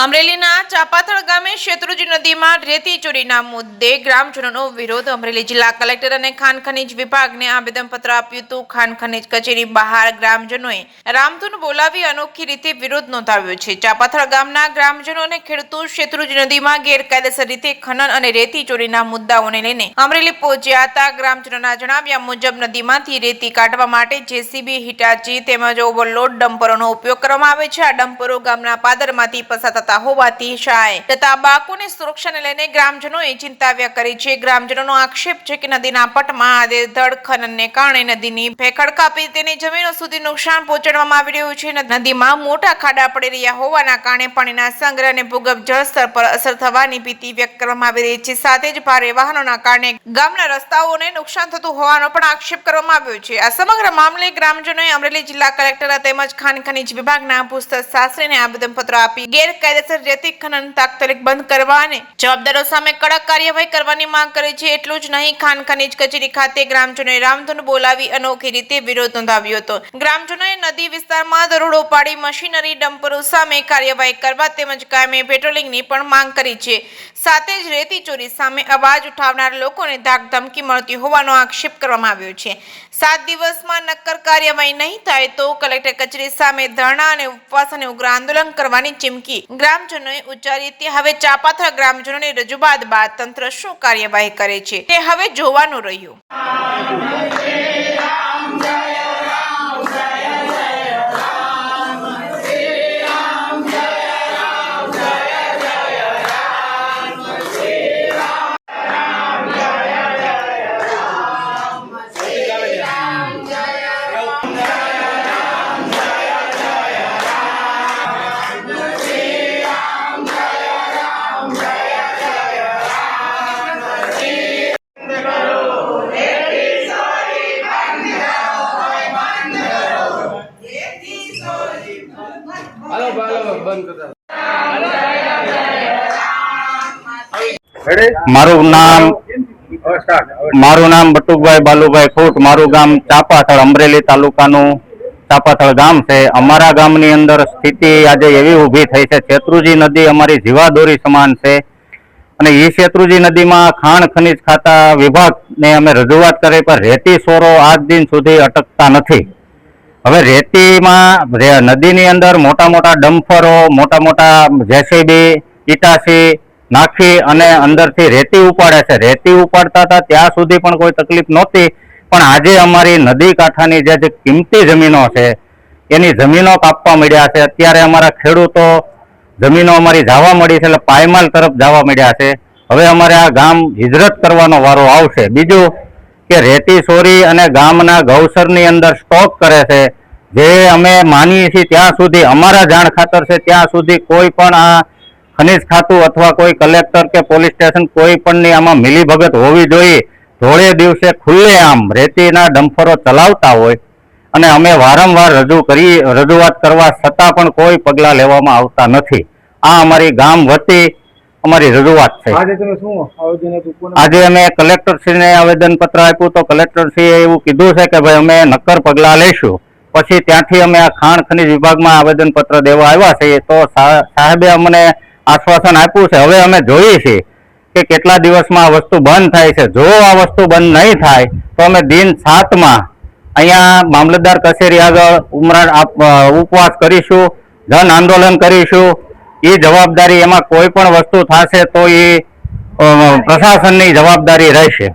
અમરેલીના ચાપાથળ ગામે શેત્રુંજી નદીમાં રેતી ચોરીના મુદ્દે ગ્રામજનોનો વિરોધ. અમરેલી જિલ્લા કલેક્ટર અને ખાણ ખનીજ વિભાગને આવેદનપત્ર આપ્યું હતું. ખાણ ખનીજ કચેરી બહાર ગ્રામજનોએ રામધૂન બોલાવી અનોખી રીતે વિરોધ નોંધાવ્યો છે. ચાપાથળ ગામના ગ્રામજનો અને ખેડૂતો શેત્રુંજી નદીમાં ગેરકાયદેસર રીતે ખનન અને રેતી ચોરીના મુદ્દાઓને લઈને અમરેલી પહોંચ્યા હતા. ગ્રામજનોના જણાવ્યા મુજબ નદીમાંથી રેતી કાઢવા માટે જેસીબી, હિટાચી તેમજ ઓવરલોડ ડમ્પરોનો ઉપયોગ કરવામાં આવે છે. આ ડમ્પરો ગામના પાદરમાંથી પસાર હોવાથી શાળાએ તથા બાળકોની સુરક્ષાને લઈને ગ્રામજનોએ ચિંતા વ્યક્ત કરી છે. ગ્રામજનોનો આક્ષેપ છે કે નદીના પટમાં આડેધડ ખનનને કારણે નદીની ભેખડ કાપી તેની જમીનો સુધી નુકસાન પહોંચાડવામાં આવી રહ્યું છે. નદીમાં મોટા ખાડા પડી રહ્યા હોવાના કારણે પાણીના સંગ્રહ અને ભૂગર્ભ જળસ્તર પર અસર થવાની ભીતિ વ્યક્ત કરવામાં આવી રહી છે. સાથે જ ભારે વાહનોના કારણે ગામના રસ્તાઓને નુકસાન થતું હોવાનો પણ આક્ષેપ કરવામાં આવ્યો છે. આ સમગ્ર મામલે ગ્રામજનોએ અમરેલી જિલ્લા કલેક્ટર તેમજ ખાણ ખનીજ વિભાગના ભૂસ્તર શાસ્ત્રીને આવેદનપત્ર આપી ગેરકાયદેસર રેતી ખનન તાત્કાલિક બંધ કરવા અને જવાબદારો સામે કડક કાર્યવાહી કરવાની માંગ કરી છે. એટલું જ નહીં, ખાણ ખનીજ કચેરી ખાતે ગ્રામજનોએ રામધૂન બોલાવી અનોખી રીતે વિરોધ નોંધાવ્યો હતો. ગ્રામજનોએ નદી વિસ્તારમાં દરોડો પાડી મશીનરી ડમ્પરો સામે કાર્યવાહી કરવા તેમજ કાયમી પેટ્રોલિંગની પણ માંગ કરી છે. સાથે જ રેતી ચોરી સામે અવાજ ઉઠાવનાર લોકોને ધાકધમકી મળતી હોવાનો આક્ષેપ કરવામાં આવ્યો છે. 7 દિવસમાં નક્કર કાર્યવાહી નહીં થાય તો કલેક્ટર કચેરી સામે ધરણા અને ઉપવાસ અને ઉગ્ર આંદોલન કરવાની ચીમકી ગ્રામજનોએ ઉચ્ચારી હતી. હવે ચાપાથળ ગ્રામજનોની રજૂઆત બાદ તંત્ર શું કાર્યવાહી કરે છે તે હવે જોવાનું રહ્યું. મારું નામ બટુકભાઈ બાલુભાઈ ખૂટ. મારું ગામ ચાપાથળ, અમરેલી તાલુકાનું ચાપાથળ ગામ છે. અમારા ગામની અંદર સ્થિતિ આજે એવી ઊભી થઈ છે, શેત્રુંજી નદી અમારી જીવાદોરી સમાન છે અને એ શેત્રુંજી નદીમાં ખાણ ખનીજ ખાતા વિભાગને અમે રજૂઆત કરી, પણ રેતી ચોરો આજ દિન સુધી અટકતા નથી. હવે રેતીમાં નદીની અંદર મોટા મોટા ડમ્પરો, મોટા મોટા જેસીબી, ઈટાસી નાખી અને અંદરથી રેતી ઉપાડે છે. રેતી ઉપાડતા હતા ત્યાં સુધી પણ કોઈ તકલીફ નહોતી, પણ આજે અમારી નદી કાંઠાની જે કિંમતી જમીનો છે એની જમીનો કાપવા મળ્યા છે. અત્યારે અમારા ખેડૂતો જમીનો અમારી જવા મળી છે, એટલે પાયમાલ તરફ જવા મળ્યા છે. હવે અમારે આ ગામ હિજરત કરવાનો વારો આવશે. બીજું કે રેતી ચોરી અને ગામના ગૌસરની અંદર સ્ટોક કરે છે, જે અમે માનીએ છીએ ત્યાં સુધી, અમારા જાણ ખાતર છે ત્યાં સુધી કોઈ પણ આ ખનીજ ખાતું અથવા કોઈ કલેક્ટર કે પોલીસ સ્ટેશન કોઈ પણની આમાં મિલીભગત હોવી જોઈએ. ધોળે દિવસે ખુલ્લેઆમ રેતીના ડમ્પરો ચલાવતા હોય અને અમે વારંવાર રજૂઆત કરવા છતાં પણ કોઈ પગલાં લેવામાં આવતા નથી. આ અમારી ગામ વતી અમારી રજૂઆત છે. આજે અમે કલેક્ટરશ્રીને આવેદનપત્ર આપ્યું તો કલેક્ટરશ્રીએ એવું કીધું છે કે ભાઈ અમે નક્કર પગલાં લઈશું. પછી ત્યાંથી અમે આ ખાણ ખનીજ વિભાગમાં આવેદનપત્ર દેવા આવ્યા છીએ. તો સાહેબે અમને આશ્વાસન આપ્યું છે. હવે અમે જોઈએ છીએ કે કેટલા દિવસમાં આ વસ્તુ બંધ થાય છે. જો આ વસ્તુ બંધ નહીં થાય તો અમે દિન 7માં અહીંયા મામલતદાર કચેરી આગળ ઉપવાસ કરીશું, જન આંદોલન કરીશું. એ જવાબદારી, એમાં કોઈ પણ વસ્તુ થશે તો એ પ્રશાસનની જવાબદારી રહેશે.